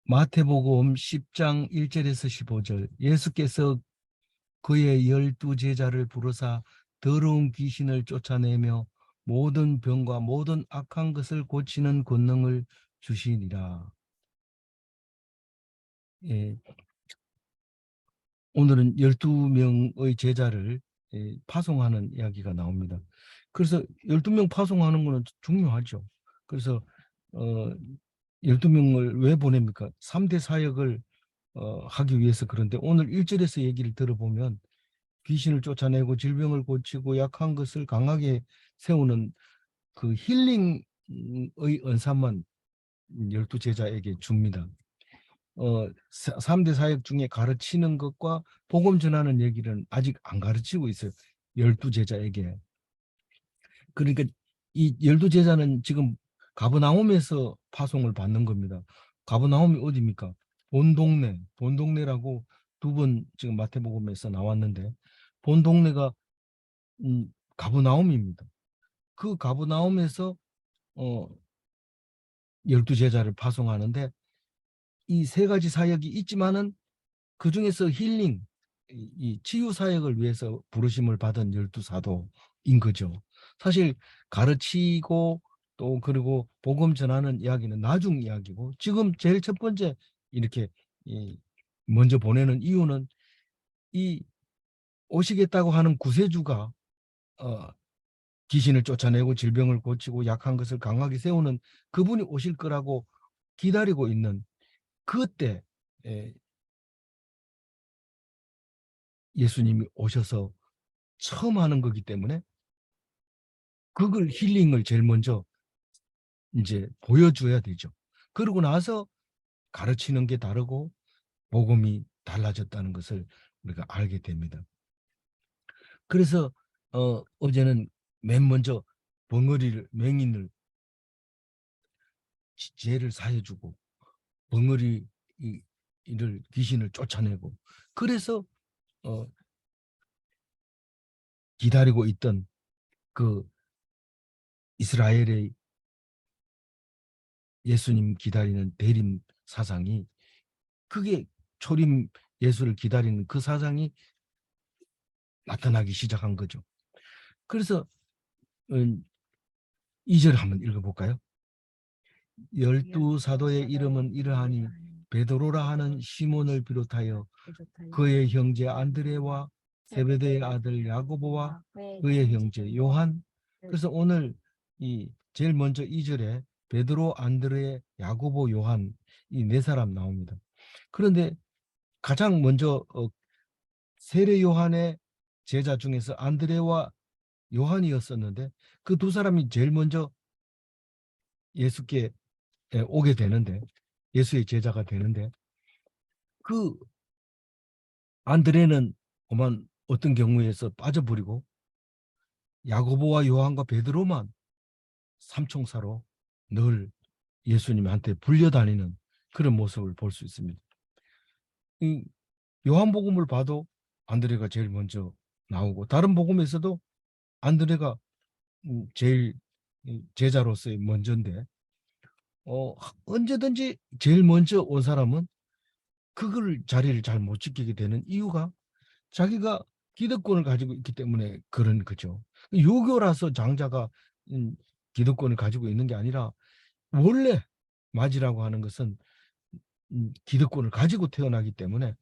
마태복음 10장 1절에서 15절. 예수께서 그의 12제자를 부르사 더러운 귀신을 쫓아내며 모든 병과 모든 악한 것을 고치는 권능을 주시니라. 예, 오늘은 12명의 제자를 파송하는 이야기가 나옵니다. 그래서 12명 파송하는 것은 중요하죠. 그래서 12명을 왜 보냅니까? 3대 사역을 하기 위해서. 그런데 오늘 1절에서 얘기를 들어보면 귀신을 쫓아내고 질병을 고치고 약한 것을 강하게 세우는 그 힐링의 은사만 12제자에게 줍니다. 3대 사역 중에 가르치는 것과 복음 전하는 얘기는 아직 안 가르치고 있어요. 12제자에게. 그러니까 이 12제자는 지금 가버나움에서 파송을 받는 겁니다. 가버나움이 어디입니까? 본동네라고 두 번 지금 마태복음에서 나왔는데, 본동네가 가버나움입니다. 그 가버나움에서 12제자를 파송하는데, 이 세 가지 사역이 있지만은 그 중에서 힐링, 이 치유 사역을 위해서 부르심을 받은 12사도인 거죠. 사실 가르치고 또 그리고 복음 전하는 이야기는 나중 이야기고, 지금 제일 첫 번째 이렇게 먼저 보내는 이유는 이 오시겠다고 하는 구세주가 귀신을 쫓아내고 질병을 고치고 약한 것을 강하게 세우는 그분이 오실 거라고 기다리고 있는 그때 예수님이 오셔서 처음 하는 거기 때문에 그걸 힐링을 제일 먼저 이제 보여줘야 되죠. 그러고 나서 가르치는 게 다르고 복음이 달라졌다는 것을 우리가 알게 됩니다. 그래서 어제는 맨 먼저 맹인을 죄를 사해주고 벙어리를 귀신을 쫓아내고, 그래서 기다리고 있던 그 이스라엘의 예수님 기다리는 대림 사상이, 그게 초림 예수를 기다리는 그 사상이 나타나기 시작한 거죠. 그래서 2절 한번 읽어볼까요? 12사도의 이름은 이러하니 베드로라 하는 시몬을 비롯하여 그의 형제 안드레와 세베대의 아들 야고보와 그의 형제 요한. 그래서 오늘 이 제일 먼저 2절에 베드로, 안드레, 야고보, 요한, 이 네 사람 나옵니다. 그런데 가장 먼저 세례 요한의 제자 중에서 안드레와 요한이었었는데, 그 두 사람이 제일 먼저 예수께 오게 되는데, 예수의 제자가 되는데, 그 안드레는 오만 어떤 경우에서 빠져버리고 야고보와 요한과 베드로만 삼총사로 늘 예수님한테 불려다니는 그런 모습을 볼 수 있습니다. 이 요한복음을 봐도 안드레가 제일 먼저 나오고, 다른 복음에서도 안드레가 제일 제자로서의 먼저인데, 언제든지 제일 먼저 온 사람은 그걸 자리를 잘 못 지키게 되는 이유가 자기가 기득권을 가지고 있기 때문에 그런 거죠. 유교라서 장자가 기득권을 가지고 있는 게 아니라, 원래 맞이라고 하는 것은 기득권을 가지고 태어나기 때문에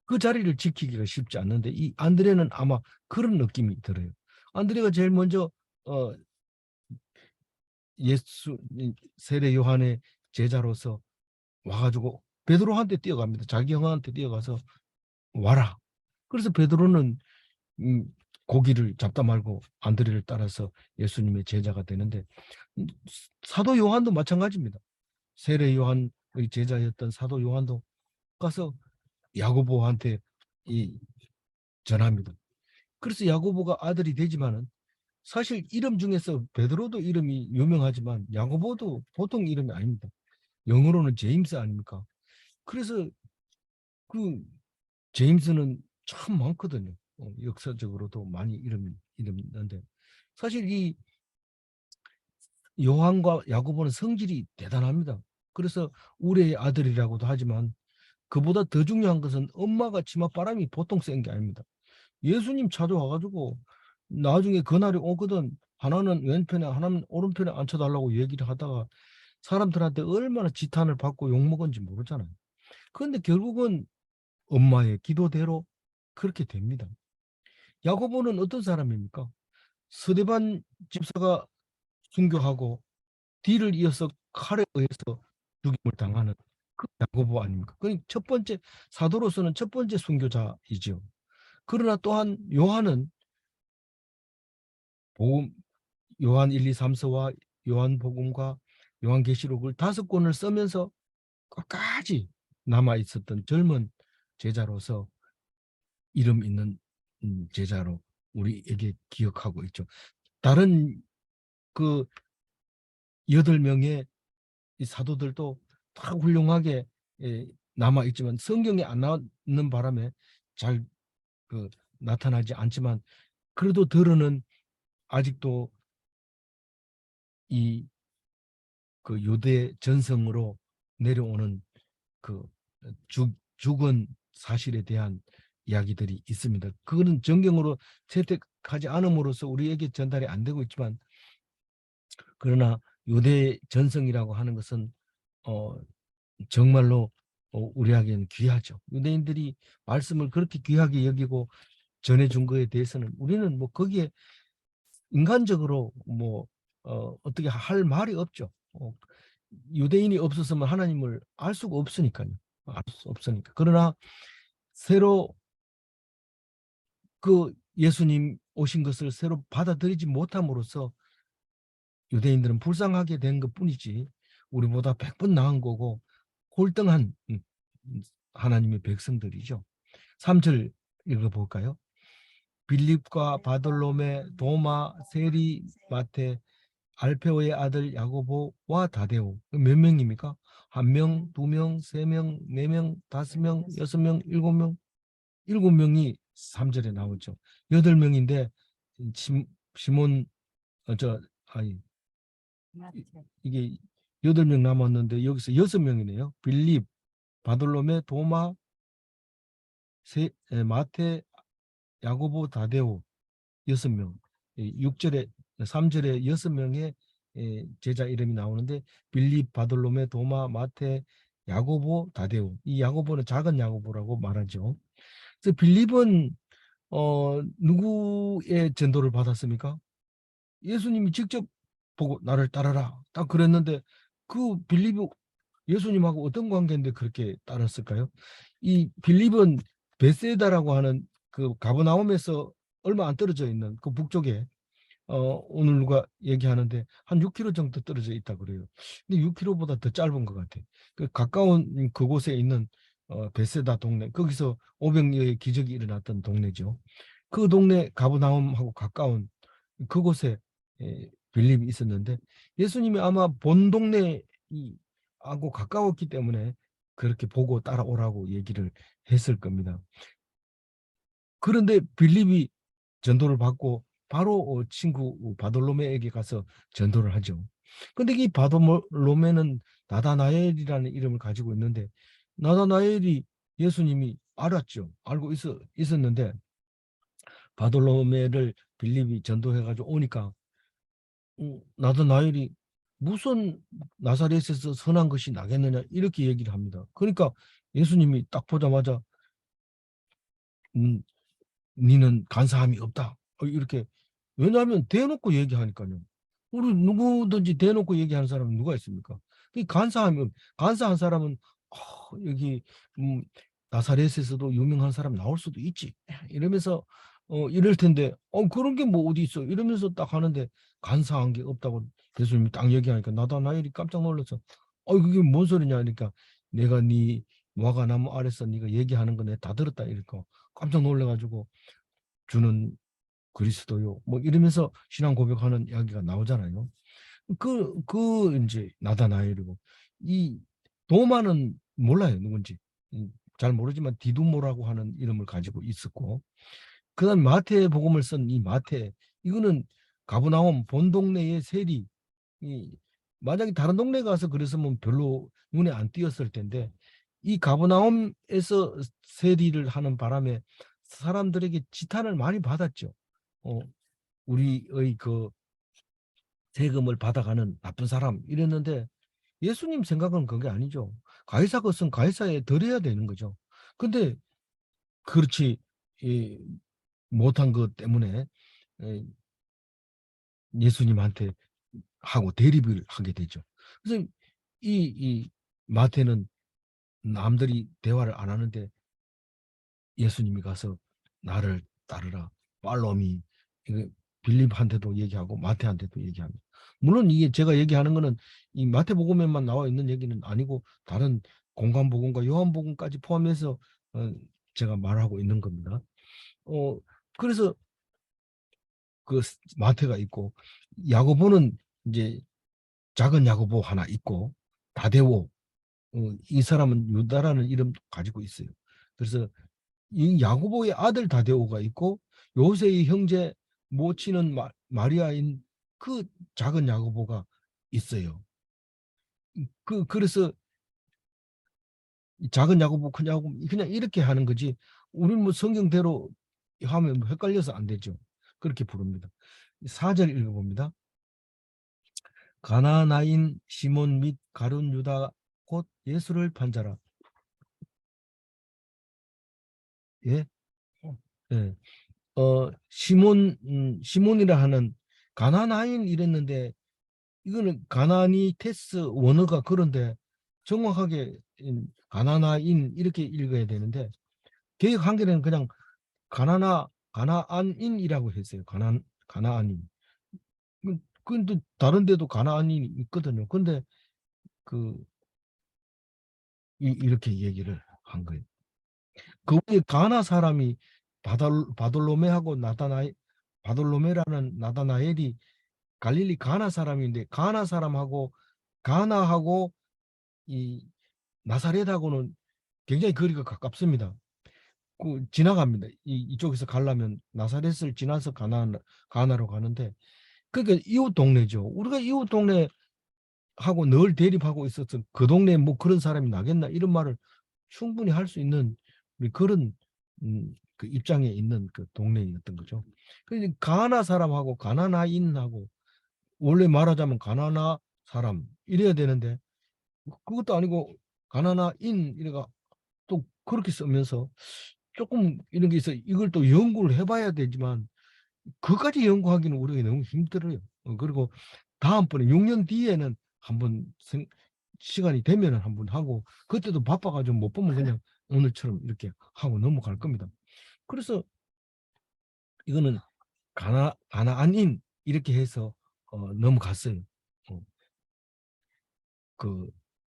그 자리를 지키기가 쉽지 않는데, 이 안드레는 아마 그런 느낌이 들어요. 안드레가 제일 먼저 예수 세례 요한의 제자로서 와가지고 베드로한테 뛰어갑니다. 자기 형한테 뛰어가서 와라. 그래서 베드로는 고기를 잡다 말고 안드레를 따라서 예수님의 제자가 되는데, 사도 요한도 마찬가지입니다. 세례 요한의 제자였던 사도 요한도 가서 야고보한테 전합니다. 그래서 야고보가 아들이 되지만은, 사실 이름 중에서 베드로도 이름이 유명하지만 야고보도 보통 이름이 아닙니다. 영어로는 제임스 아닙니까? 그래서 그 제임스는 참 많거든요. 역사적으로도 많이 이름이 있는데, 사실 이 요한과 야고보는 성질이 대단합니다. 그래서 우리의 아들이라고도 하지만 그보다 더 중요한 것은 엄마가 치맛바람이 보통 센 게 아닙니다. 예수님 찾아와가지고 나중에 그날이 오거든 하나는 왼편에 하나는 오른편에 앉혀달라고 얘기를 하다가 사람들한테 얼마나 지탄을 받고 욕먹은지 모르잖아요. 그런데 결국은 엄마의 기도대로 그렇게 됩니다. 야고보는 어떤 사람입니까? 스데반 집사가 순교하고 뒤를 이어서 칼에 의해서 죽임을 당하는 그 야고보 아닙니까? 그러니까 첫 번째 사도로서는 첫 번째 순교자이죠. 그러나 또한 요한은 복음 요한 1, 2, 3서와 요한복음과 요한계시록을 5권을 쓰면서 끝까지 남아 있었던 젊은 제자로서 이름 있는 제자로 우리에게 기억하고 있죠. 다른 그 8명의 이 사도들도 다 훌륭하게 남아 있지만 성경에 안 나오는 바람에 잘 나타나지 않지만 그래도 들어는 아직도 이 유대 전성으로 내려오는 그 죽은 사실에 대한 이야기들이 있습니다. 그거는 정경으로 채택하지 않음으로써 우리에게 전달이 안 되고 있지만 그러나 유대 전성이라고 하는 것은 정말로 우리에게는 귀하죠. 유대인들이 말씀을 그렇게 귀하게 여기고 전해준 거에 대해서는 우리는 뭐 거기에 인간적으로 뭐 어떻게 할 말이 없죠. 유대인이 없었으면 하나님을 알 수가 없으니까요. 알 수 없으니까. 그러나 새로 그 예수님 오신 것을 새로 받아들이지 못함으로써 유대인들은 불쌍하게 된 것뿐이지 우리보다 100번 나은 거고 홀등한 하나님의 백성들이죠. 3절 읽어볼까요? 빌립과 바돌로메, 도마, 세리, 마테, 알페오의 아들 야고보와 다데오. 몇 명입니까? 1명, 2명, 3명, 4명, 5명, 6명, 7명. 7명이 3절에 나오죠. 8명인데 시몬 아니 이게 8명 남았는데 여기서 6명이네요. 빌립, 바돌로메, 도마, 마테, 야고보, 다데오 6명. 6절에 3절에 6명의 제자 이름이 나오는데 빌립, 바돌로메, 도마, 마테, 야고보, 다데오. 이 야고보는 작은 야고보라고 말하죠. 그래서 빌립은 누구의 전도를 받았습니까? 예수님이 직접 보고 나를 따라라 딱 그랬는데 그 빌립이 예수님하고 어떤 관계인데 그렇게 따랐을까요? 이 빌립은 베세다라고 하는 그 가버나움에서 얼마 안 떨어져 있는 그 북쪽에 오늘 누가 얘기하는데 한 6km 정도 떨어져 있다 그래요. 근데 6km보다 더 짧은 것 같아. 그 가까운 그곳에 있는 베세다 동네 거기서 500여의 기적이 일어났던 동네죠. 그 동네 가버나움하고 가까운 그곳에 빌립이 있었는데 예수님이 아마 본 동네하고 가까웠기 때문에 그렇게 보고 따라오라고 얘기를 했을 겁니다. 그런데 빌립이 전도를 받고 바로 친구 바돌로메에게 가서 전도를 하죠. 근데 이 바돌로메는 나다나엘이라는 이름을 가지고 있는데 나다나엘이 예수님이 알았죠. 알고 있었는데 바돌로메를 빌립이 전도해가지고 오니까 나다나엘이 무슨 나사렛에서 선한 것이 나겠느냐 이렇게 얘기를 합니다. 그러니까 예수님이 딱 보자마자 니는 간사함이 없다. 이렇게 왜냐하면 대놓고 얘기하니까요. 우리 누구든지 대놓고 얘기하는 사람은 누가 있습니까? 간사한 사람은 여기 나사렛에서도 유명한 사람 나올 수도 있지. 이러면서 이럴 텐데 그런 게 뭐 어디 있어? 이러면서 딱 하는데 간사한 게 없다고 예수님이 딱 얘기하니까 나다나엘이 깜짝 놀라서 그게 뭔 소리냐 하니까 내가 네 와가나무 아래서 네가 얘기하는 거 내가 다 들었다 이러니까 깜짝 놀라가지고 주는 그리스도요. 뭐 이러면서 신앙 고백하는 이야기가 나오잖아요. 이제 나다나엘이고 이 도마는 몰라요 누군지 잘 모르지만 디두모라고 하는 이름을 가지고 있었고 그다음 마태 복음을 쓴 이 마태 이거는 가브나움 본 동네의 세리 이 만약에 다른 동네 가서 그랬으면 별로 눈에 안 띄었을 텐데 이 가버나움에서 세리를 하는 바람에 사람들에게 지탄을 많이 받았죠. 우리의 그 세금을 받아가는 나쁜 사람 이랬는데 예수님 생각은 그게 아니죠. 가이사 것은 가이사에 드려야 되는 거죠. 근데 그렇지 못한 것 때문에 예수님한테 하고 대립을 하게 되죠. 그래서 이 마태는 남들이 대화를 안 하는데 예수님이 가서 나를 따르라. 팔로미. 빌립한테도 얘기하고 마태한테도 얘기합니다. 물론 이게 제가 얘기하는 거는 이 마태복음에만 나와 있는 얘기는 아니고 다른 공관복음과 요한복음까지 포함해서 제가 말하고 있는 겁니다. 그래서 그 마태가 있고 야고보는 이제 작은 야고보 하나 있고 다데오 이 사람은 유다라는 이름도 가지고 있어요. 그래서 이 야고보의 아들 다데오가 있고 요새의 형제 모친은 마리아인 그 작은 야고보가 있어요. 그래서 작은 야고보 큰 야고보 그냥 이렇게 하는 거지 우리는 뭐 성경대로 하면 뭐 헷갈려서 안 되죠. 그렇게 부릅니다. 4절 읽어봅니다. 가나나인 시몬 및 가룟 유다 곧 예수를 판자라. 예? 예. 시몬이라 하는 가나나인 이랬는데 이거는 가나니 테스 원어가 그런데 정확하게 가나나인 이렇게 읽어야 되는데 개역 한글에는 그냥 가나안인이라고 했어요. 가나안인. 근데 다른 데도 가나안인이 있거든요. 근데 그 이렇게 얘기를 한 거예요. 그 위에 가나 사람이 바돌로메하고 바돌로메라는 나다나엘이 갈릴리 가나 사람인데 가나 사람하고 가나하고 이 나사렛하고는 굉장히 거리가 가깝습니다. 지나갑니다. 이쪽에서 가려면 나사렛을 지나서 가나로 가는데 그러니까 이웃 동네죠. 우리가 이웃 동네하고 늘 대립하고 있었던 그 동네에 뭐 그런 사람이 나겠나 이런 말을 충분히 할 수 있는 그런 그 입장에 있는 그 동네였던 거죠. 그러니까 가나 사람하고 가나나인하고 원래 말하자면 가나나 사람 이래야 되는데 그것도 아니고 가나나인 이래가 또 그렇게 쓰면서 조금 이런 게 있어 이걸 또 연구를 해봐야 되지만 그까지 연구하기는 우리가 너무 힘들어요. 그리고 다음번에 6년 뒤에는 한번 시간이 되면은 한번 하고 그때도 바빠가지고 못 보면 그냥 오늘처럼 이렇게 하고 넘어갈 겁니다. 그래서 이거는 가나안인 이렇게 해서 넘어갔어요. 어, 그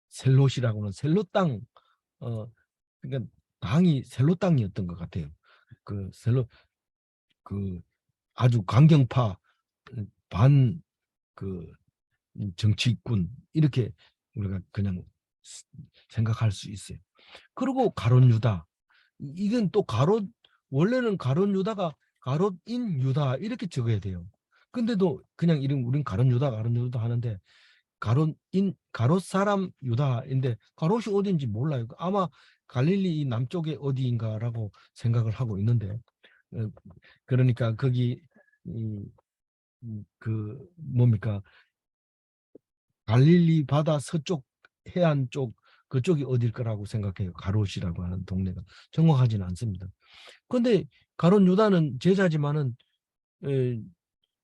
셀롯이라고는 셀롯 땅 그러니까 당이 셀롯 땅이었던 것 같아요. 그 셀롯 그 아주 강경파 반 그 정치군 이렇게 우리가 그냥 생각할 수 있어요. 그리고 가롯 유다 이건 또 가롯 원래는 가롯 유다가 가롯인 유다 이렇게 적어야 돼요. 근데도 그냥 이름 우린 가롯 유다 하는데 가롯 사람 유다인데 가롯이 어딘지 몰라요. 아마 갈릴리 남쪽에 어디인가라고 생각을 하고 있는데 그러니까 거기 그 뭡니까 갈릴리 바다 서쪽 해안 쪽 그쪽이 어딜 거라고 생각해요. 가롯이라고 하는 동네가 정확하지는 않습니다. 그런데 가롯 유다는 제자지만은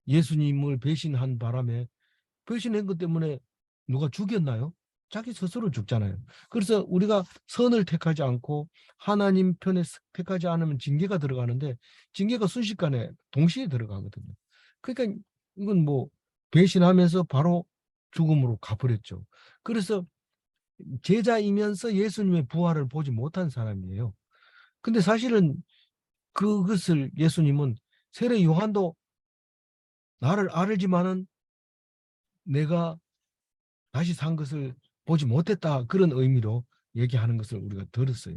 예수님을 배신한 바람에 배신한 것 때문에 누가 죽였나요? 자기 스스로 죽잖아요. 그래서 우리가 선을 택하지 않고 하나님 편에 택하지 않으면 징계가 들어가는데 징계가 순식간에 동시에 들어가거든요. 그러니까 이건 뭐 배신하면서 바로 죽음으로 가버렸죠. 그래서 제자이면서 예수님의 부활을 보지 못한 사람이에요. 근데 사실은 그것을 예수님은 세례 요한도 나를 알지만은 내가 다시 산 것을 보지 못했다 그런 의미로 얘기하는 것을 우리가 들었어요.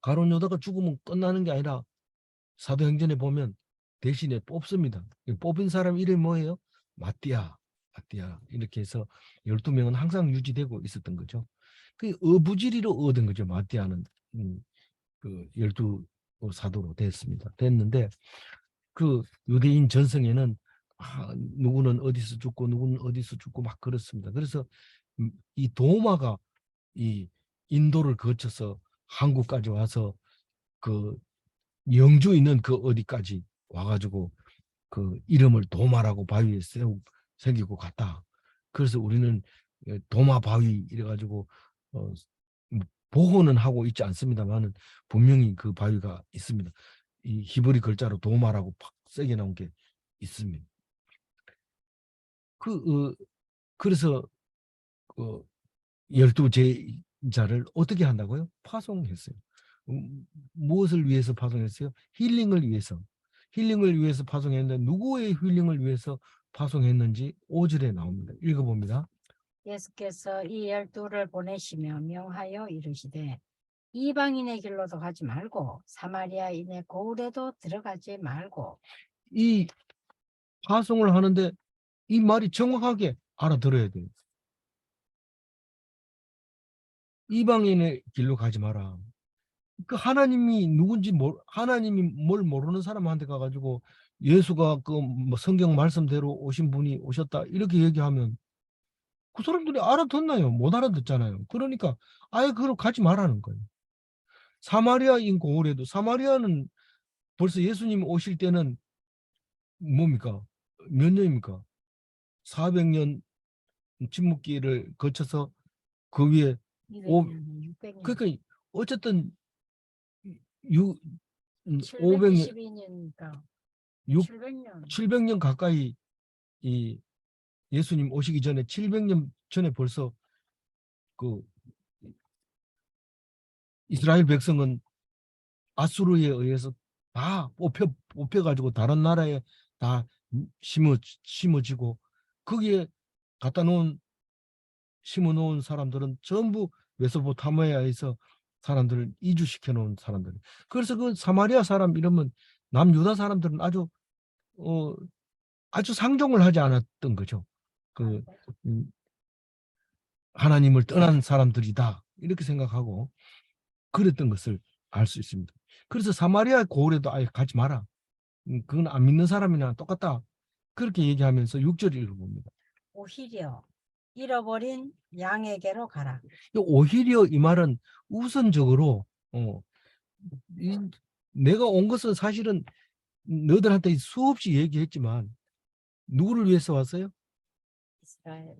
가룟 유다가 죽으면 끝나는 게 아니라 사도행전에 보면 대신에 뽑습니다. 뽑힌 사람 이름이 뭐예요? 마띠아. 마띠아 이렇게 해서 12명은 항상 유지되고 있었던 거죠. 그 어부지리로 얻은 거죠. 마띠아는 그 12사도로 됐는데 그 유대인 전성에는 누구는 어디서 죽고 누구는 어디서 죽고 막 그렇습니다. 그래서 이 도마가 이 인도를 거쳐서 한국까지 와서 그 영주 있는 그 어디까지 와가지고 그 이름을 도마라고 바위에 새기고 갔다. 그래서 우리는 도마 바위 이래가지고 보호는 하고 있지 않습니다만은 분명히 그 바위가 있습니다. 이 히브리 글자로 도마라고 팍 세게 나온 게 있습니다. 그래서 12제자를 어떻게 한다고요? 파송했어요. 무엇을 위해서 파송했어요? 힐링을 위해서. 힐링을 위해서 파송했는데 누구의 힐링을 위해서 파송했는지 5절에 나옵니다. 읽어봅니다. 예수께서 이 12를 보내시며 명하여 이르시되 이방인의 길로도 가지 말고 사마리아인의 고을에도 들어가지 말고. 이 파송을 하는데 이 말이 정확하게 알아들어야 돼요. 이방인의 길로 가지 마라. 그 하나님이 누군지 하나님이 뭘 모르는 사람한테 가가지고 예수가 그 뭐 성경 말씀대로 오신 분이 오셨다 이렇게 얘기하면 그 사람들이 알아듣나요? 못 알아듣잖아요. 그러니까 아예 그걸 가지 말라는 거예요. 사마리아인 고을에도 사마리아는 벌써 예수님 오실 때는 뭡니까? 몇 년입니까? 400년 침묵기를 거쳐서 그 위에 200년, 600년. 그러니까 어쨌든 500년 722년이니까 700년. 700년 가까이 이 예수님 오시기 전에 700년 전에 벌써 그 이스라엘 백성은 아수르에 의해서 다 뽑혀가지고 다른 나라에 다 심어지고 거기에 갖다 놓은 심어 놓은 사람들은 전부 메소포타미아에서 사람들을 이주시켜 놓은 사람들. 그래서 그 사마리아 사람 이러면 남유다 사람들은 아주 상종을 하지 않았던 거죠. 그 하나님을 떠난 사람들이다 이렇게 생각하고 그랬던 것을 알 수 있습니다. 그래서 사마리아 고을에도 아예 가지 마라. 그건 안 믿는 사람이나 똑같다. 그렇게 얘기하면서 6절 읽어봅니다. 오히려 잃어버린 양에게로 가라. 오히려 이 말은 우선적으로 내가 온 것은 사실은 너들한테 수없이 얘기했지만 누구를 위해서 왔어요? 이스라엘.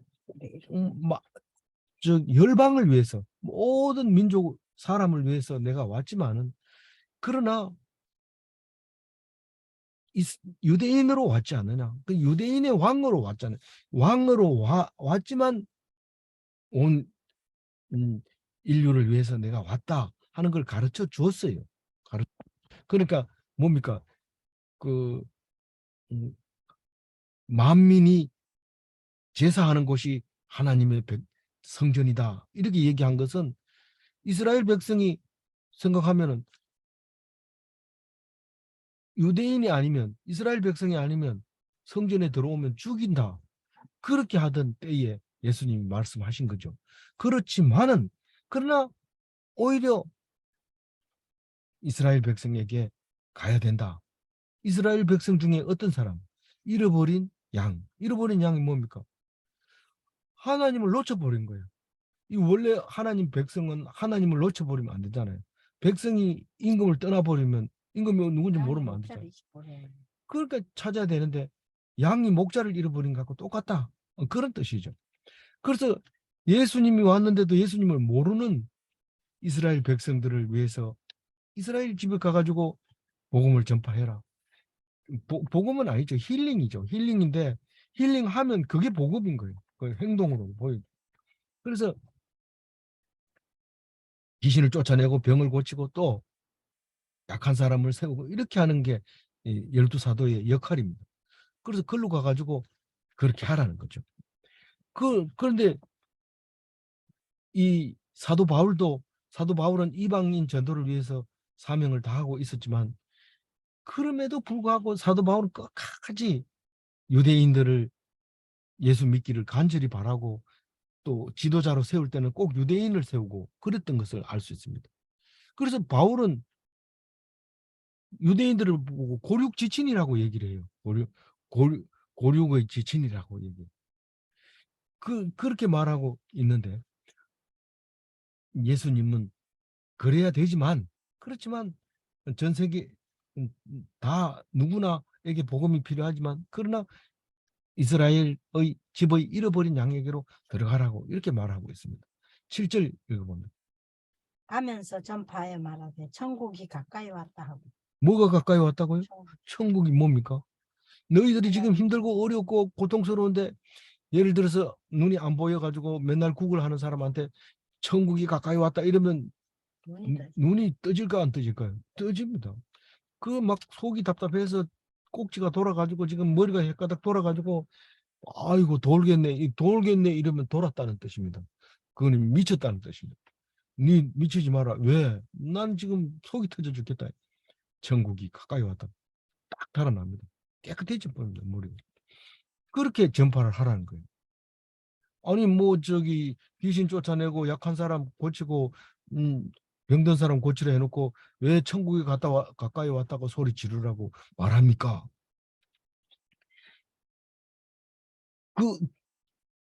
열방을 위해서 모든 민족 사람을 위해서 내가 왔지만은 그러나 유대인으로 왔지 않느냐? 그 유대인의 왕으로 왔잖아요. 왕으로 왔지만 온 인류를 위해서 내가 왔다 하는 걸 가르쳐 주었어요. 그러니까 뭡니까? 그 만민이 제사하는 곳이 하나님의 성전이다. 이렇게 얘기한 것은 이스라엘 백성이 생각하면은 유대인이 아니면 이스라엘 백성이 아니면 성전에 들어오면 죽인다. 그렇게 하던 때에 예수님이 말씀하신 거죠. 그렇지만은 그러나 오히려 이스라엘 백성에게 가야 된다. 이스라엘 백성 중에 어떤 사람? 잃어버린 양. 잃어버린 양이 뭡니까? 하나님을 놓쳐버린 거예요. 이 원래 하나님 백성은 하나님을 놓쳐버리면 안 되잖아요. 백성이 임금을 떠나버리면 임금이 누군지 모르면 안 되잖아요. 그러니까 찾아야 되는데 양이 목자를 잃어버린 것하고 똑같다. 그런 뜻이죠. 그래서 예수님이 왔는데도 예수님을 모르는 이스라엘 백성들을 위해서 이스라엘 집에 가가지고 복음을 전파해라. 복음은 아니죠. 힐링이죠. 힐링인데 힐링하면 그게 복음인 거예요. 그 행동으로 보여. 그래서 귀신을 쫓아내고 병을 고치고 또 약한 사람을 세우고 이렇게 하는 게 12사도의 역할입니다. 그래서 글로 가가지고 그렇게 하라는 거죠. 그런데 이 사도 바울은 이방인 전도를 위해서 사명을 다하고 있었지만 그럼에도 불구하고 사도 바울은 끝까지 유대인들을 예수 믿기를 간절히 바라고 또 지도자로 세울 때는 꼭 유대인을 세우고 그랬던 것을 알 수 있습니다. 그래서 바울은 유대인들을 보고 고륙 지친이라고 얘기를 해요. 고륙의 지친이라고 얘기해요. 그렇게 말하고 있는데 예수님은 그래야 되지만 그렇지만 전 세계 다 누구나에게 복음이 필요하지만 그러나 이스라엘의 집의 잃어버린 양에게로 들어가라고 이렇게 말하고 있습니다. 7절 읽어봅니다. 가면서 전파하여 말하되 천국이 가까이 왔다 하고. 뭐가 가까이 왔다고요? 천국. 천국이 뭡니까? 너희들이 지금 힘들고 어렵고 고통스러운데 예를 들어서 눈이 안 보여가지고 맨날 구글하는 사람한테 천국이 가까이 왔다 이러면 눈이 떠질까 안 떠질까요? 떠집니다. 그 막 속이 답답해서 꼭지가 돌아가지고 지금 머리가 헷가닥 돌아가지고 아이고 돌겠네 이러면 돌았다는 뜻입니다. 그건 미쳤다는 뜻입니다. 니 미치지 마라. 왜? 난 지금 속이 터져 죽겠다. 천국이 가까이 왔다. 딱 달아납니다. 깨끗해져 버립니다. 머리가. 그렇게 전파를 하라는 거예요. 아니 뭐 저기 귀신 쫓아내고 약한 사람 고치고 병든 사람 고치려 해놓고 왜 천국에 가까이 왔다고 소리 지르라고 말합니까?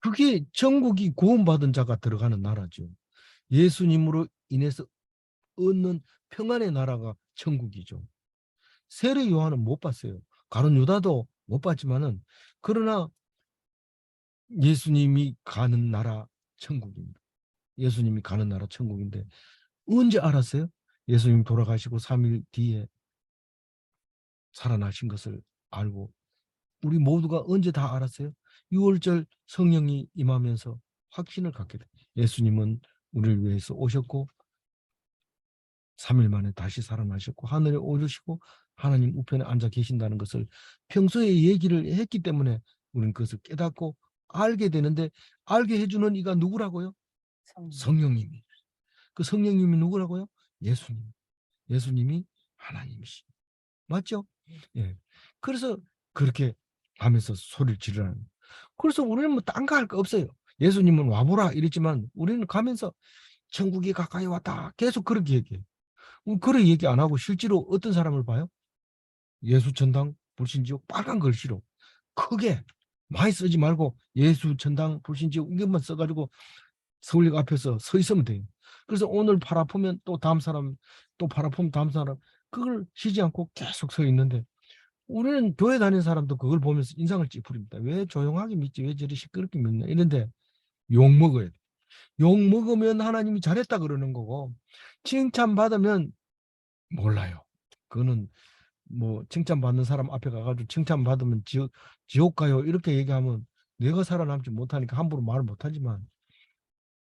그게 천국이 구원받은 자가 들어가는 나라죠. 예수님으로 인해서 얻는 평안의 나라가 천국이죠. 세례 요한은 못 봤어요. 가룟 유다도 못 봤지만은 그러나 예수님이 가는 나라 천국입니다. 예수님이 가는 나라 천국인데 언제 알았어요? 예수님 돌아가시고 3일 뒤에 살아나신 것을 알고 우리 모두가 언제 다 알았어요? 6월절 성령이 임하면서 확신을 갖게 돼. 예수님은 우리를 위해서 오셨고 3일 만에 다시 살아나셨고 하늘에 오르시고 하나님 우편에 앉아 계신다는 것을 평소에 얘기를 했기 때문에 우리는 그것을 깨닫고 알게 되는데 알게 해주는 이가 누구라고요? 성령님이. 그 성령님이 누구라고요? 예수님. 예수님이 하나님이시. 맞죠? 예. 그래서 그렇게 하면서 소리를 지르라는. 그래서 우리는 뭐 딴 거 할 거 없어요. 예수님은 와보라 이랬지만 우리는 가면서 천국이 가까이 왔다. 계속 그렇게 얘기해요. 그런 얘기 안 하고 실제로 어떤 사람을 봐요? 예수천당 불신지옥 빨간 글씨로 크게 많이 쓰지 말고 예수천당 불신지옥 이것만 써가지고 서울역 앞에서 서 있으면 돼요. 그래서 오늘 팔 아프면 또 다음 사람 또 팔 아프면 다음 사람 그걸 쉬지 않고 계속 서 있는데 우리는 교회 다니는 사람도 그걸 보면서 인상을 찌푸립니다. 왜 조용하게 믿지 왜 저리 시끄럽게 믿냐 이런데 욕 먹어야 돼. 욕 먹으면 하나님이 잘했다 그러는 거고 칭찬받으면 몰라요. 그거는 뭐 칭찬받는 사람 앞에 가가지고 칭찬받으면 지옥 가요 이렇게 얘기하면 내가 살아남지 못하니까 함부로 말을 못하지만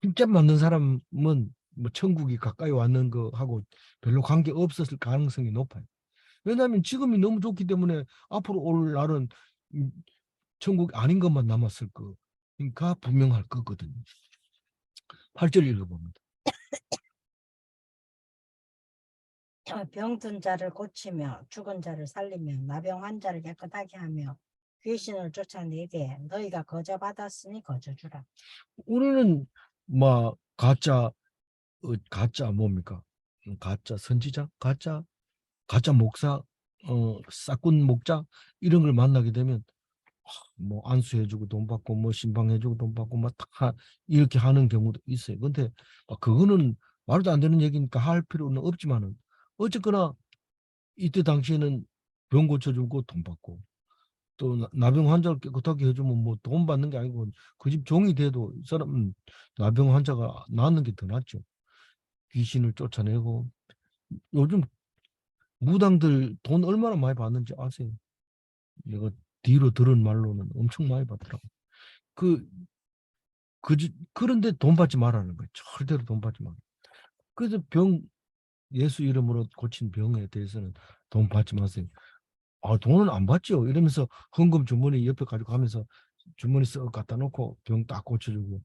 칭찬받는 사람은 뭐 천국이 가까이 왔는 거하고 별로 관계 없었을 가능성이 높아요. 왜냐하면 지금이 너무 좋기 때문에 앞으로 올 날은 천국 아닌 것만 남았을 거니까 분명할 거거든요. 8절 읽어봅니다. 병든 자를 고치며 죽은 자를 살리며 나병 환자를 깨끗하게 하며 귀신을 쫓아내게 너희가 거저 받았으니 거저 주라. 우리는 뭐 가짜 뭡니까? 가짜 선지자, 가짜 목사, 싹군 목자 이런 걸 만나게 되면 뭐 안수해주고 돈 받고 뭐 신방해주고 돈 받고 막 다 이렇게 하는 경우도 있어요. 근데 그거는 말도 안 되는 얘기니까 할 필요는 없지만은 어쨌거나 이때 당시에는 병 고쳐주고 돈 받고 또 나병 환자를 깨끗하게 해주면 뭐 돈 받는 게 아니고 그 집 종이 돼도 이 사람은 나병 환자가 낫는 게 더 낫죠. 귀신을 쫓아내고 요즘 무당들 돈 얼마나 많이 받는지 아세요? 내가 뒤로 들은 말로는 엄청 많이 받더라고. 그, 그런데 돈 받지 말라는 거예요. 절대로 돈 받지 마. 그래서 예수 이름으로 고친 병에 대해서는 돈 받지 마세요. 아, 돈은 안 받죠. 이러면서 헌금 주머니 옆에 가지고 가면서 주머니 쓱 갖다 놓고 병 딱 고쳐주고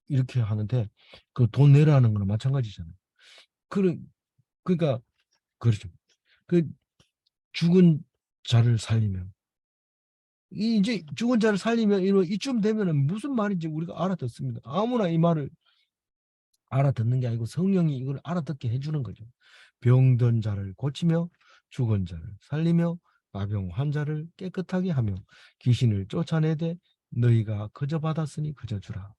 이렇게 하는데 그 돈 내라는 거는 마찬가지잖아요. 그러니까 그렇죠. 그 죽은 자를 살리면 이제 죽은 자를 살리면 이쯤 되면은 무슨 말인지 우리가 알아듣습니다. 아무나 이 말을 알아듣는 게 아니고 성령이 이걸 알아듣게 해주는 거죠. 병든 자를 고치며 죽은 자를 살리며 나병 환자를 깨끗하게 하며 귀신을 쫓아내되 너희가 그저 받았으니 그저 주라.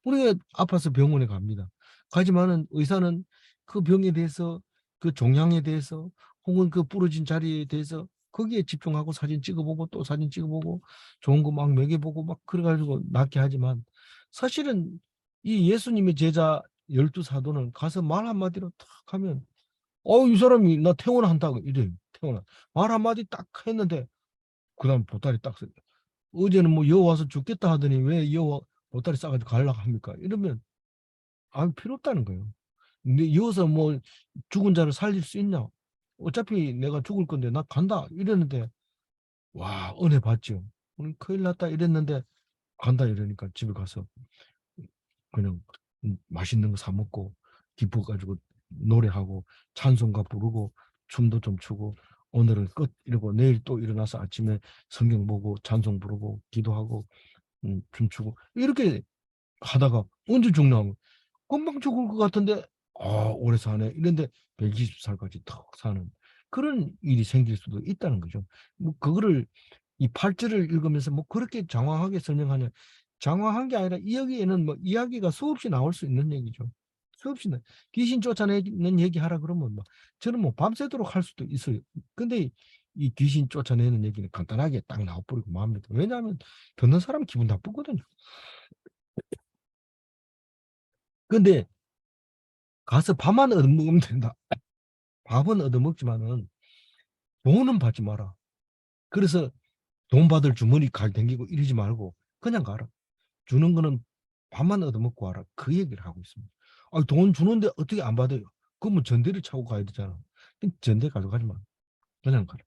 우리가 아파서 병원에 갑니다. 가지만은 의사는 그 병에 대해서 그 종양에 대해서 혹은 그 부러진 자리에 대해서 거기에 집중하고 사진 찍어보고 또 사진 찍어보고 좋은 거 막 먹여보고 막 그래가지고 낫게 하지만 사실은 이 예수님의 제자 12사도는 가서 말 한마디로 탁 하면 이 사람이 나 퇴원한다고 이래요. 퇴원한. 말 한마디 딱 했는데 그 다음 보따리 딱 써요. 어제는 뭐 여 와서 죽겠다 하더니 왜 여 보따리 싸가지고 가려고 합니까? 이러면 필요 없다는 거예요. 근데 여기서 뭐 죽은 자를 살릴 수 있냐? 어차피 내가 죽을 건데 나 간다 이랬는데 와 은혜 받죠. 오늘 큰일 났다 이랬는데 간다 이러니까 집에 가서 그냥 맛있는 거 사 먹고 기뻐가지고 노래하고 찬송가 부르고 춤도 좀 추고 오늘은 끝 이러고 내일 또 일어나서 아침에 성경 보고 찬송 부르고 기도하고 춤추고 이렇게 하다가 언제 죽나 하면 금방 죽을 것 같은데 오래 사네 이런데 120살까지 턱 사는 그런 일이 생길 수도 있다는 거죠. 뭐 그거를 이 8절을 읽으면서 뭐 그렇게 장황하게 설명하냐, 장황한 게 아니라 여기에는 뭐 이야기가 수없이 나올 수 있는 얘기죠. 수없이 귀신 쫓아내는 얘기 하라 그러면 뭐 저는 뭐 밤새도록 할 수도 있어요. 근데 이 귀신 쫓아내는 얘기는 간단하게 딱 나와버리고 맙니다. 왜냐하면 듣는 사람 기분 나쁘거든요. 근데 가서 밥만 얻어먹으면 된다. 밥은 얻어먹지만은 돈은 받지 마라. 그래서 돈 받을 주머니 갈 댕기고 이러지 말고 그냥 가라. 주는 거는 밥만 얻어먹고 와라. 그 얘기를 하고 있습니다. 돈 주는데 어떻게 안 받아요? 그러면 전대를 차고 가야 되잖아. 전대 가져가지 마. 그냥 가라.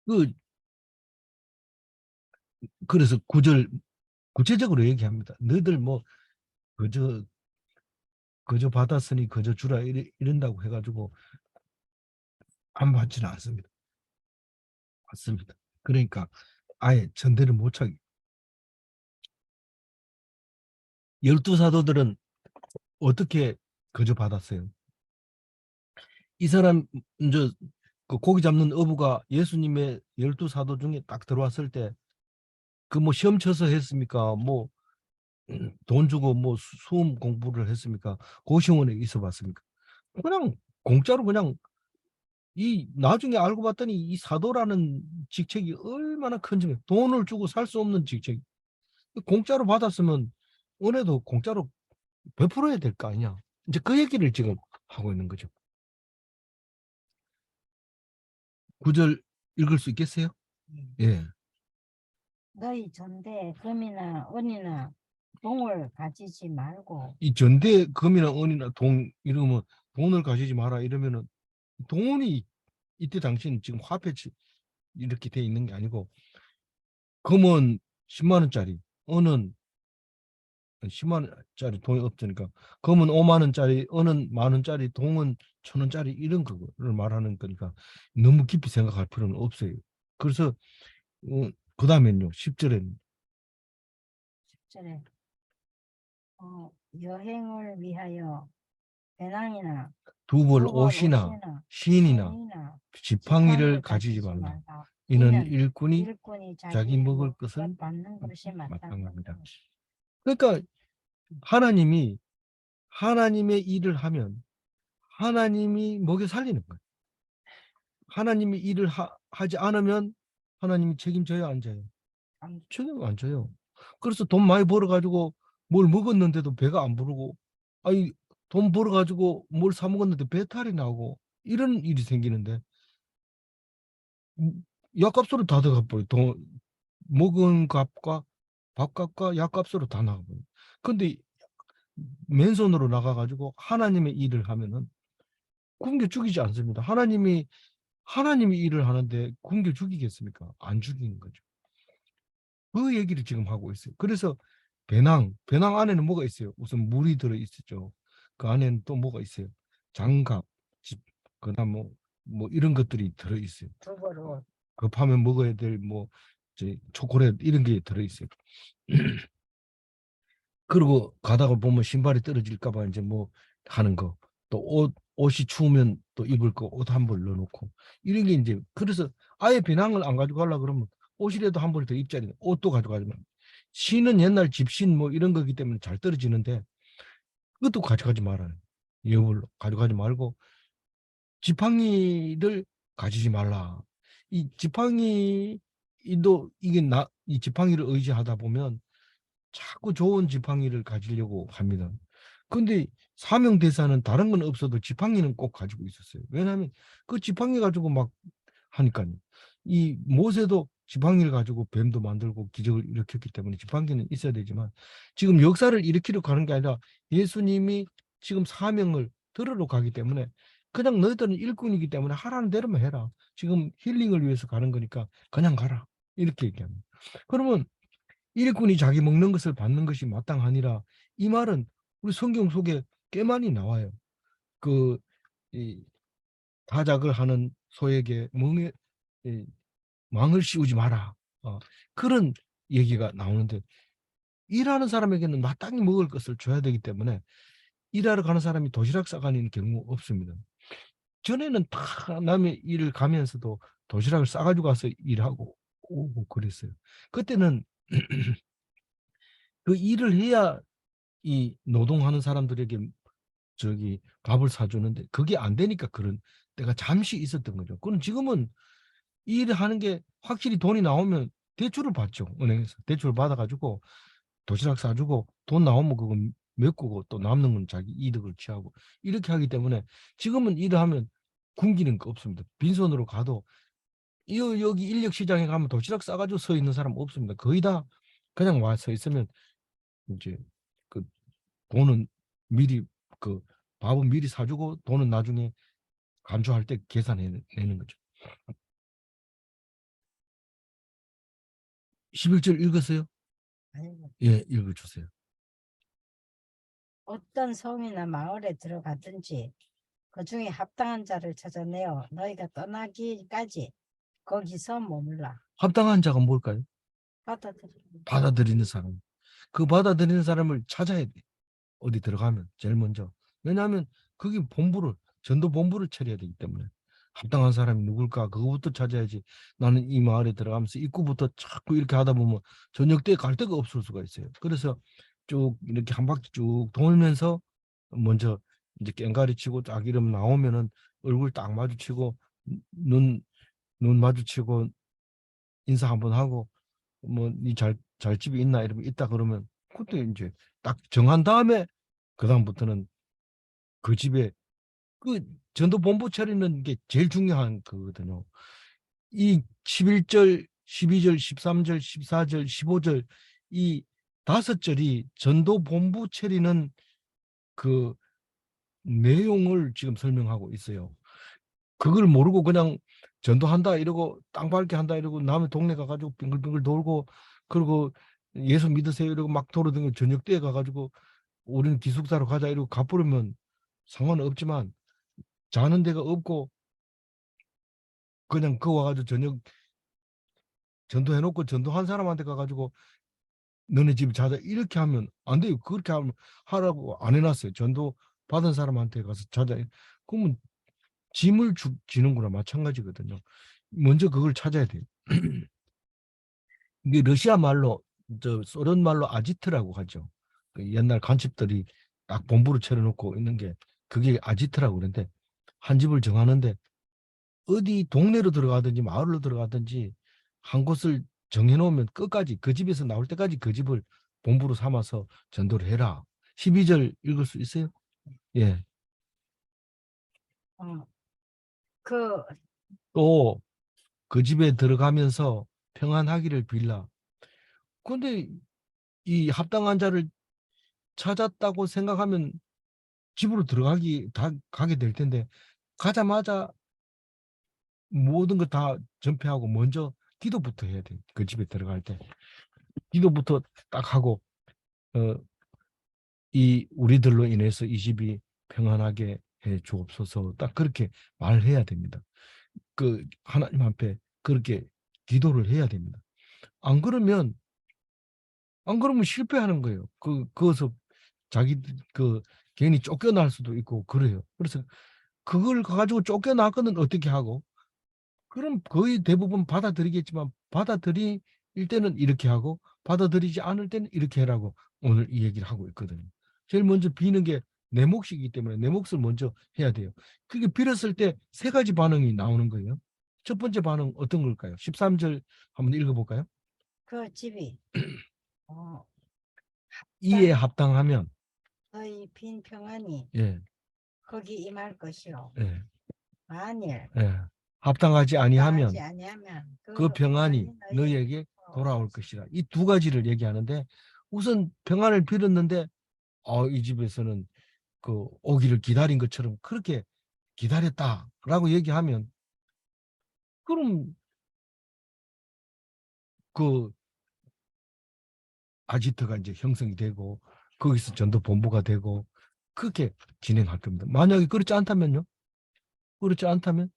그, 그래서 구체적으로 얘기합니다. 너희들 뭐 그저 그저 받았으니 그저 주라 이런다고 해가지고 안 받지는 않습니다. 맞습니다. 그러니까 아예 전대를 못 차게. 12사도들은 어떻게 거저 받았어요? 이 사람 이제 그 고기 잡는 어부가 예수님의 12사도 중에 딱 들어왔을 때 그 뭐 시험 쳐서 했습니까? 뭐 돈 주고 뭐 수험 공부를 했습니까? 고시원에 있어 봤습니까? 그냥 공짜로 그냥 이 나중에 알고 봤더니 이 사도라는 직책이 얼마나 큰지 돈을 주고 살 수 없는 직책. 공짜로 받았으면 은혜도 공짜로 베풀어야 될 거 아니냐. 이제 그 얘기를 지금 하고 있는 거죠. 9절 읽을 수 있겠어요? 예. 너희 전대에 금이나 은이나 동을 가지지 말고 이 전대 금이나 은이나 돈 이러면 돈을 가지지 마라 이러면은 돈이 이때 당시는 지금 화폐 이렇게 돼 있는 게 아니고 금은 10만 원짜리, 은은 10만 원짜리 돈이 없으니까 금은 5만 원짜리, 은은 1만 원짜리, 동은 1,000원짜리 이런 거를 말하는 거니까 너무 깊이 생각할 필요는 없어요. 그래서 그 다음엔요 10절에는 10절에 여행을 위하여 배낭이나 두벌 두벌 옷이나 옷이나 신이나 신이나 지팡이를 가지지 말라. 말라. 이는 이는 일꾼이 일꾼이 자기 먹을 것 것을 받는 것이 마땅합니다. 마땅합니다. 그러니까 하나님이 하나님의 일을 하면 하나님이 먹여 살리는 거예요. 하나님이 일을 하지 않으면 하나님이 책임져요, 안 져요? 책임 안 져요. 그래서 돈 많이 벌어가지고 뭘 먹었는데도 배가 안 부르고, 아니 돈 벌어가지고 뭘 사 먹었는데 배탈이 나고 이런 일이 생기는데 약값으로 다 들어가 버려. 돈 먹은 값과 밥값과 약값으로 다 나가버려. 근데 맨손으로 나가가지고 하나님의 일을 하면은 굶겨 죽이지 않습니다. 하나님이 일을 하는데 굶겨 죽이겠습니까? 안 죽이는 거죠. 그 얘기를 지금 하고 있어요. 그래서 배낭 안에는 뭐가 있어요? 우선 물이 들어 있었죠. 그 안에는 또 뭐가 있어요? 장갑, 그다음 뭐 뭐 이런 것들이 들어 있어요. 두부로 급하면 먹어야 될 뭐 초콜릿 이런 게 들어 있어요. 그리고 가다가 보면 신발이 떨어질까 봐 이제 뭐 하는 거. 또 옷이 추우면 또 입을 거 옷 한 벌 넣어놓고 이런 게 이제 그래서 아예 배낭을 안 가져가려 그러면 옷이라도 한 벌 더 입자니 옷도 가져가지만 신은 옛날 집신 뭐 이런 거기 때문에 잘 떨어지는데 그것도 가져가지 말아요. 이걸로 가져가지 말고 지팡이를 가지지 말라. 이 지팡이도 이 지팡이를 의지하다 보면 자꾸 좋은 지팡이를 가지려고 합니다. 근데 사명대사는 다른 건 없어도 지팡이는 꼭 가지고 있었어요. 왜냐하면 그 지팡이 가지고 막 하니까요. 이 모세도 지팡이를 가지고 뱀도 만들고 기적을 일으켰기 때문에 지팡이는 있어야 되지만 지금 역사를 일으키려 가는 게 아니라 예수님이 지금 사명을 들으러 가기 때문에 그냥 너희들은 일꾼이기 때문에 하라는 대로만 해라. 지금 힐링을 위해서 가는 거니까 그냥 가라. 이렇게 얘기합니다. 그러면 일꾼이 자기 먹는 것을 받는 것이 마땅하니라. 이 말은 우리 성경 속에 꽤 많이 나와요. 그 이, 다작을 하는 소에게 망을 씌우지 마라. 그런 얘기가 나오는데 일하는 사람에게는 마땅히 먹을 것을 줘야 되기 때문에 일하러 가는 사람이 도시락 싸가는 경우 없습니다. 전에는 다 남의 일을 가면서도 도시락을 싸가지고 가서 일하고 오고 그랬어요. 그때는 그 일을 해야 이 노동하는 사람들에게 밥을 사주는데 그게 안 되니까 그런 때가 잠시 있었던 거죠. 그럼 지금은 이 일을 하는 게 확실히 돈이 나오면 대출을 받죠. 은행에서 대출을 받아가지고 도시락 사주고 돈 나오면 그거 메꾸고 또 남는 건 자기 이득을 취하고 이렇게 하기 때문에 지금은 일을 하면 굶기는 거 없습니다. 빈손으로 가도 여기 인력 시장에 가면 도시락 싸가지고 서 있는 사람 없습니다. 거의 다 그냥 와 서 있으면 이제 그 돈은 미리 그 밥은 미리 사주고 돈은 나중에 간주할 때 계산해내는 거죠. 11절 읽었어요? 아니면 예, 읽어주세요. 어떤 성이나 마을에 들어가든지 그 중에 합당한 자를 찾아내어 너희가 떠나기까지 거기서 머물라. 합당한 자가 뭘까요? 받아들이라. 받아들이는 사람. 그 받아들이는 사람을 찾아야 돼. 어디 들어가면 제일 먼저. 왜냐하면 그게 전도 본부를 차려야 되기 때문에 합당한 사람이 누굴까 그거부터 찾아야지. 나는 이 마을에 들어가면서 입구부터 자꾸 이렇게 하다 보면 저녁 때 갈 데가 없을 수가 있어요. 그래서 쭉 이렇게 한 바퀴 쭉 돌면서 먼저 이제 깽가리 치고 딱 이름 나오면은 얼굴 딱 마주치고 눈, 눈 마주치고 인사 한번 하고 뭐 니 잘 집이 있나 이러면 있다 그러면 그때 이제 딱 정한 다음에 그다음부터는 그 집에 그 전도 본부 차리는 게 제일 중요한 거거든요. 이 11절, 12절, 13절, 14절, 15절 이 5절이 전도 본부 차리는 그 내용을 지금 설명하고 있어요. 그걸 모르고 그냥 전도한다 이러고 땅 밟게 한다 이러고 남의 동네 가가지고 빙글빙글 돌고 그리고 예수 믿으세요 이러고 막 돌아다니고 저녁 때 가가지고 우리는 기숙사로 가자 이러고 가버리면 상관은 없지만 자는 데가 없고 그냥 그 와가지고 저녁 전도해놓고 전도한 사람한테 가가지고 너네 집에 자자 이렇게 하면 안 돼요. 그렇게 하면 하라고 안 해놨어요. 전도 받은 사람한테 가서 자자. 그러면 짐을 지는 거나 마찬가지거든요. 먼저 그걸 찾아야 돼요. 이게 러시아 말로 소련 말로 아지트라고 하죠. 그 옛날 간첩들이 딱 본부를 차려놓고 있는 게 그게 아지트라고 그러는데 한 집을 정하는데 어디 동네로 들어가든지 마을로 들어가든지 한 곳을 정해놓으면 끝까지 그 집에서 나올 때까지 그 집을 본부로 삼아서 전도를 해라. 12절 읽을 수 있어요? 예. 어, 그 또 그 집에 들어가면서 평안하기를 빌라. 근데 이 합당한 자를 찾았다고 생각하면 집으로 가게 될 텐데 가자마자 모든 거 다 전폐하고 먼저 기도부터 해야 돼. 그 집에 들어갈 때 기도부터 딱 하고 이 우리들로 인해서 이 집이 평안하게 주옵소서. 딱 그렇게 말해야 됩니다. 그 하나님 앞에 그렇게 기도를 해야 됩니다. 안 그러면 실패하는 거예요. 그것을 자기 괜히 쫓겨날 수도 있고 그래요. 그래서 그걸 가지고 쫓겨나거든 어떻게 하고 그럼 거의 대부분 받아들이겠지만 받아들일 때는 이렇게 하고 받아들이지 않을 때는 이렇게 해라고 오늘 이 얘기를 하고 있거든요. 제일 먼저 비는 게 내 몫이기 때문에 내 몫을 먼저 해야 돼요. 그게 빌었을 때 세 가지 반응이 나오는 거예요. 첫 번째 반응 어떤 걸까요? 13절 한번 읽어볼까요? 그 집이 어, 이에 합당하면 너희 빈 평안이 예, 거기 임할 것이요. 예, 만일 예. 합당하지 합당하지 아니하면 아니하면 그 그 평안이 평안이 너희에게 돌아올 것이라. 것이라. 이 두 가지를 얘기하는데 우선 평안을 빌었는데 이 집에서는 그 오기를 기다린 것처럼 그렇게 기다렸다라고 얘기하면 그럼 그 아지트가 이제 형성이 되고 거기서 전도 본부가 되고 그렇게 진행할 겁니다. 만약에 그렇지 않다면요? 그렇지 않다면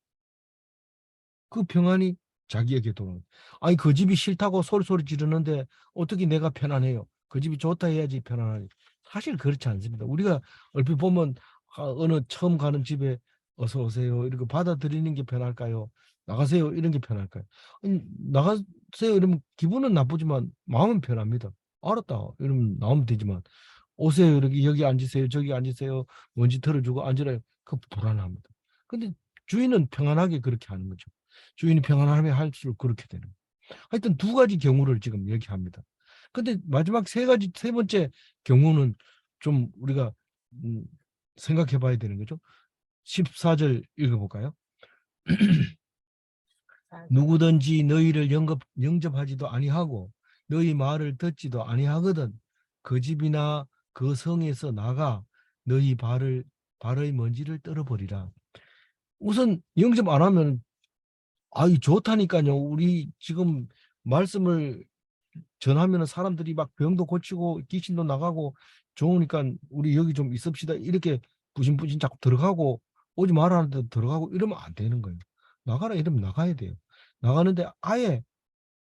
그 평안이 자기에게 돌아옵니다. 아니 그 집이 싫다고 소리 지르는데 어떻게 내가 편안해요? 그 집이 좋다 해야지 편안하지. 사실 그렇지 않습니다. 우리가 얼핏 보면 어느 처음 가는 집에 어서 오세요 이렇게 받아들이는 게 편할까요? 나가세요 이런 게 편할까요? 아니, 나가세요 이러면 기분은 나쁘지만 마음은 편합니다. 알았다 이러면 나오면 되지만 오세요 이렇게 여기 앉으세요 저기 앉으세요 먼지 털어주고 앉으라 그 불안합니다. 근데 주인은 평안하게 그렇게 하는 거죠. 주인이 평안하면 할수록 그렇게 되는 거예요. 하여튼 두 가지 경우를 지금 얘기합니다. 근데 마지막 세 번째 경우는 좀 우리가 음, 생각해 봐야 되는 거죠. 14절 읽어볼까요? 누구든지 너희를 영접하지도 아니하고 너희 말을 듣지도 아니하거든 그 집이나 그 성에서 나가 너희 발의 먼지를 떨어버리라. 우선 영접 안 하면 아이 좋다니까요. 우리 지금 말씀을 전하면 사람들이 막 병도 고치고 귀신도 나가고 좋으니까 우리 여기 좀 있읍시다. 이렇게 부신부신 자꾸 들어가고 오지 말라는데 들어가고 이러면 안 되는 거예요. 나가라 이러면 나가야 돼요. 나가는데 아예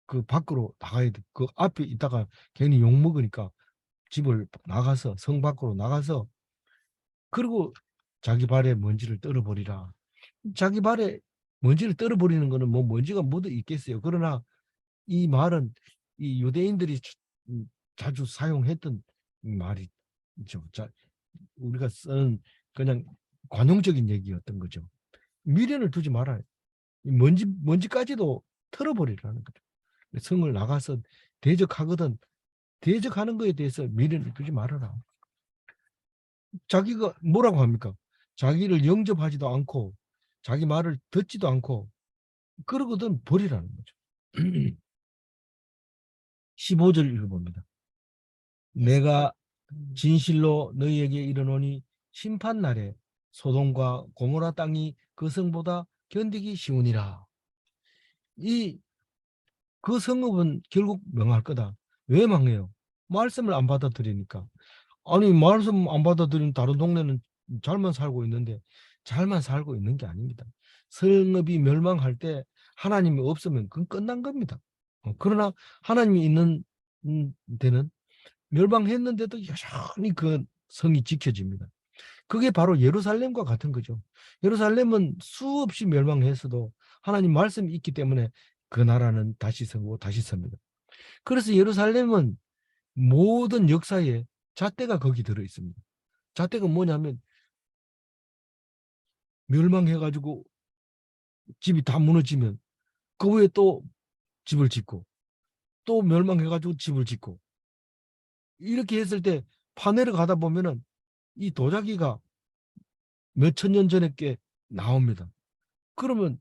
그 밖으로 나가야 돼. 그 앞에 있다가 괜히 욕 먹으니까 집을 나가서 성 밖으로 나가서 그리고 자기 발에 먼지를 떨어버리라. 자기 발에 먼지를 떨어버리는 거는 뭐 먼지가 묻어 있겠어요. 그러나 이 말은 이 유대인들이 자주 사용했던 말이죠. 우리가 쓰는 그냥 관용적인 얘기였던 거죠. 미련을 두지 말아요. 먼지까지도 털어버리라는 거죠. 성을 나가서 대적하거든 대적하는 거에 대해서 미련을 두지 말아라. 자기가 뭐라고 합니까? 자기를 영접하지도 않고 자기 말을 듣지도 않고 그러거든 버리라는 거죠. 15절 읽어봅니다. 내가 진실로 너희에게 이르노니 심판날에 소돔과 고모라 땅이 그 성보다 견디기 쉬우니라. 그 성읍은 결국 명할 거다. 왜 망해요? 말씀을 안 받아들이니까. 아니 말씀 안 받아들이는 다른 동네는 잘만 살고 있는데 잘만 살고 있는 게 아닙니다. 성읍이 멸망할 때 하나님이 없으면 그건 끝난 겁니다. 그러나 하나님이 있는 데는 멸망했는데도 여전히 그 성이 지켜집니다. 그게 바로 예루살렘과 같은 거죠. 예루살렘은 수없이 멸망했어도 하나님 말씀이 있기 때문에 그 나라는 다시 서고 다시 섭니다. 그래서 예루살렘은 모든 역사에 잣대가 거기 들어 있습니다. 잣대가 뭐냐면 멸망해가지고 집이 다 무너지면 그 위에 또 집을 짓고 또 멸망해가지고 집을 짓고 이렇게 했을 때 파내를 가다 보면은 이 도자기가 몇 천 년 전에 게 나옵니다. 그러면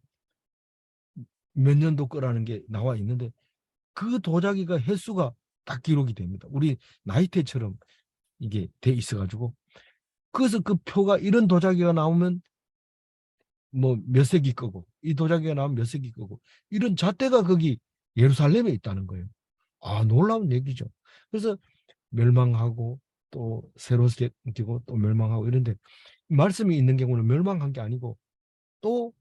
몇 년도 거라는 게 나와 있는데 그 도자기가 횟수가 딱 기록이 됩니다. 우리 나이테처럼 이게 돼 있어가지고 그래서 그 표가 이런 도자기가 나오면 뭐 몇 세기 거고 이 도자기가 나오면 몇 세기 거고 이런 잣대가 거기 예루살렘에 있다는 거예요. 아 놀라운 얘기죠. 그래서 멸망하고 또 새로 생기고 또 멸망하고 이런데 말씀이 있는 경우는 멸망한 게 아니고 또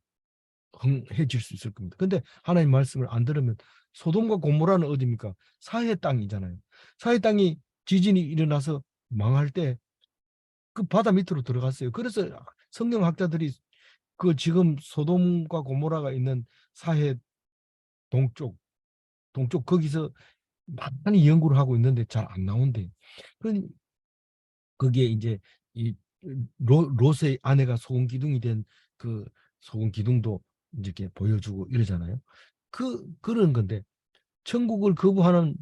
흥해질 수 있을 겁니다. 근데 하나님 말씀을 안 들으면 소돔과 고모라는 어디입니까? 사해 땅이잖아요. 사해 땅이 지진이 일어나서 망할 때 그 바다 밑으로 들어갔어요. 그래서 성경학자들이 그 지금 소돔과 고모라가 있는 사해 동쪽 거기서 많이 연구를 하고 있는데 잘 안 나온대요. 거기에 이제 이 롯의 아내가 소금 기둥이 된 그 소금 기둥도 이제 이렇게 보여주고 이러잖아요. 그런 건데 천국을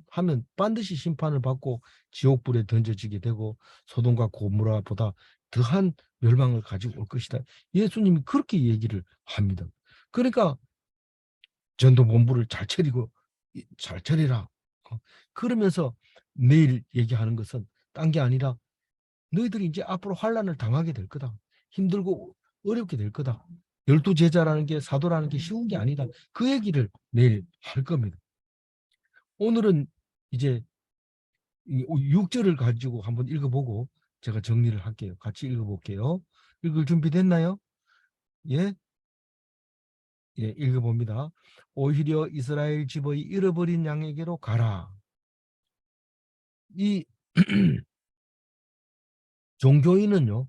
하면 반드시 심판을 받고 지옥불에 던져지게 되고 소돔과 고모라보다 더한 멸망을 가지고 올 것이다. 예수님이 그렇게 얘기를 합니다. 그러니까 전도본부를 잘 차리라. 그러면서 내일 얘기하는 것은 딴 게 아니라 너희들이 이제 앞으로 환난을 당하게 될 거다. 힘들고 어렵게 될 거다. 12제자라는 게 사도라는 게 쉬운 게 아니다. 그 얘기를 내일 할 겁니다. 오늘은 이제 6절을 가지고 한번 읽어보고 제가 정리를 할게요. 같이 읽어볼게요. 읽을 준비 됐나요? 예? 예, 읽어봅니다. 오히려 이스라엘 집의 잃어버린 양에게로 가라. 이 종교인은요,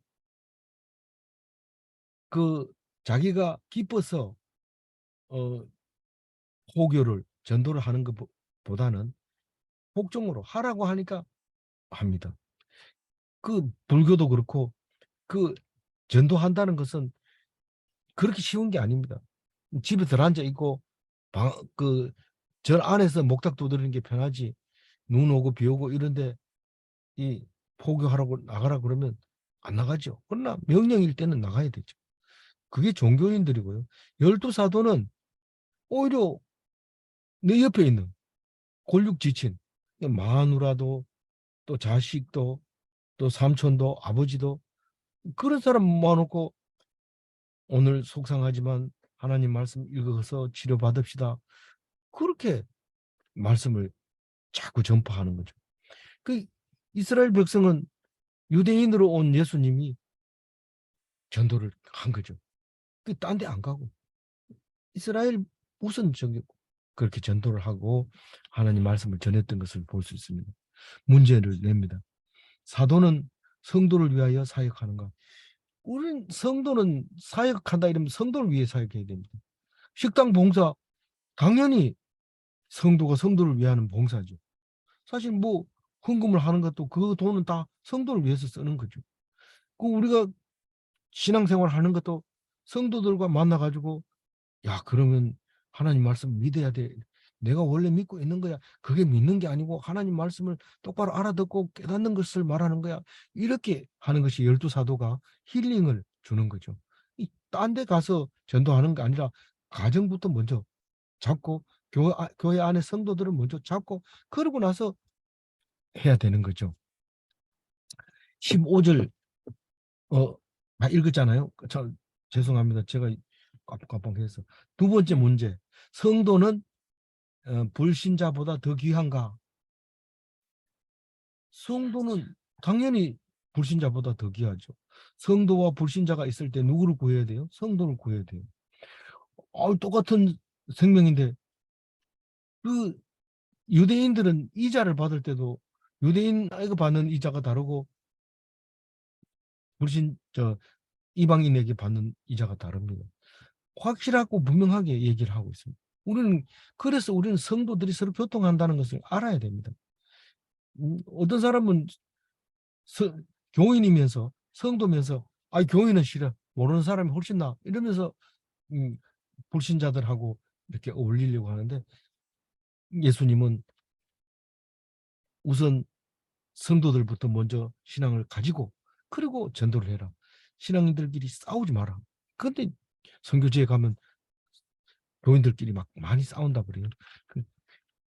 그 자기가 기뻐서 어, 호교를 전도를 하는 것보다는 복종으로 하라고 하니까 합니다. 그 불교도 그렇고 그 전도한다는 것은 그렇게 쉬운 게 아닙니다. 집에 들어앉아 있고 절 안에서 목탁 두드리는 게 편하지 눈 오고 비 오고 이런데 이 포교하라고 나가라 그러면 안 나가죠. 그러나 명령일 때는 나가야 되죠. 그게 종교인들이고요. 12사도는 오히려 내 옆에 있는 골육지친 마누라도 또 자식도 또 삼촌도 아버지도 그런 사람 모아놓고 오늘 속상하지만 하나님 말씀 읽어서 치료받읍시다. 그렇게 말씀을 자꾸 전파하는 거죠. 그 이스라엘 백성은 유대인으로 온 예수님이 전도를 한 거죠. 그 딴 데 안 가고 이스라엘 우선적이고 그렇게 전도를 하고 하나님 말씀을 전했던 것을 볼 수 있습니다. 문제를 냅니다. 사도는 성도를 위하여 사역하는가? 우리는 성도는 사역한다 이러면 성도를 위해 사역해야 됩니다. 식당 봉사 당연히 성도가 성도를 위하는 봉사죠. 사실 뭐 헌금을 하는 것도 그 돈은 다 성도를 위해서 쓰는 거죠. 그 우리가 신앙생활 하는 것도 성도들과 만나가지고 야 그러면 하나님 말씀 믿어야 돼. 내가 원래 믿고 있는 거야. 그게 믿는 게 아니고 하나님 말씀을 똑바로 알아듣고 깨닫는 것을 말하는 거야. 이렇게 하는 것이 12사도가 힐링을 주는 거죠. 딴 데 가서 전도하는 게 아니라 가정부터 먼저 잡고 교회 안에 성도들을 먼저 잡고 그러고 나서 해야 되는 거죠. 15절 읽었잖아요. 죄송합니다. 제가 깜빡깜빡해서. 두 번째 문제. 성도는 불신자보다 더 귀한가? 성도는 당연히 불신자보다 더 귀하죠. 성도와 불신자가 있을 때 누구를 구해야 돼요? 성도를 구해야 돼요. 똑같은 생명인데 그 유대인들은 이자를 받을 때도 유대인에게 받는 이자가 다르고 이방인에게 받는 이자가 다릅니다. 확실하고 분명하게 얘기를 하고 있습니다. 그래서 우리는 성도들이 서로 교통한다는 것을 알아야 됩니다. 어떤 사람은 교인이면서 성도면서 교인은 싫어. 모르는 사람이 훨씬 나. 이러면서 불신자들하고 이렇게 어울리려고 하는데 예수님은 우선 성도들부터 먼저 신앙을 가지고 그리고 전도를 해라. 신앙인들끼리 싸우지 마라. 그런데 선교지에 가면 교인들끼리 막 많이 싸운다 그래요.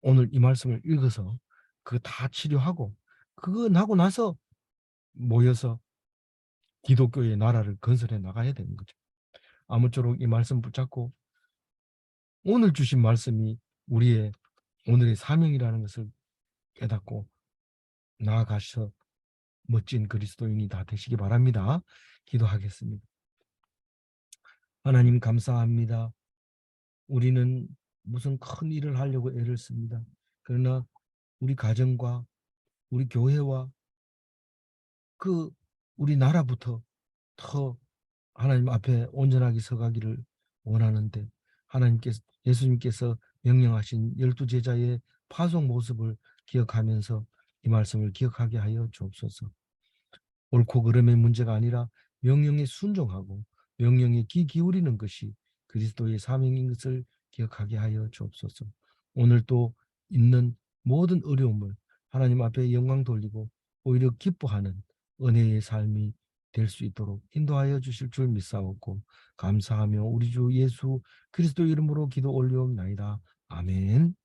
오늘 이 말씀을 읽어서 그거 다 치료하고 그거 하고 나서 모여서 기독교의 나라를 건설해 나가야 되는 거죠. 아무쪼록 이 말씀 붙잡고 오늘 주신 말씀이 우리의 오늘의 사명이라는 것을 깨닫고 나아가서 멋진 그리스도인이 다 되시기 바랍니다. 기도하겠습니다. 하나님 감사합니다. 우리는 무슨 큰 일을 하려고 애를 씁니다. 그러나 우리 가정과 우리 교회와 그 우리나라부터 더 하나님 앞에 온전하게 서가기를 원하는데 하나님께서 예수님께서 명령하신 12제자의 파송 모습을 기억하면서 이 말씀을 기억하게 하여 주옵소서. 옳고 그름의 문제가 아니라 명령에 순종하고 명령에 귀 기울이는 것이 그리스도의 사명인 것을 기억하게 하여 주옵소서. 오늘 또 있는 모든 어려움을 하나님 앞에 영광 돌리고 오히려 기뻐하는 은혜의 삶이 될 수 있도록 인도하여 주실 줄 믿사옵고 감사하며 우리 주 예수 그리스도 이름으로 기도 올리옵나이다. 아멘.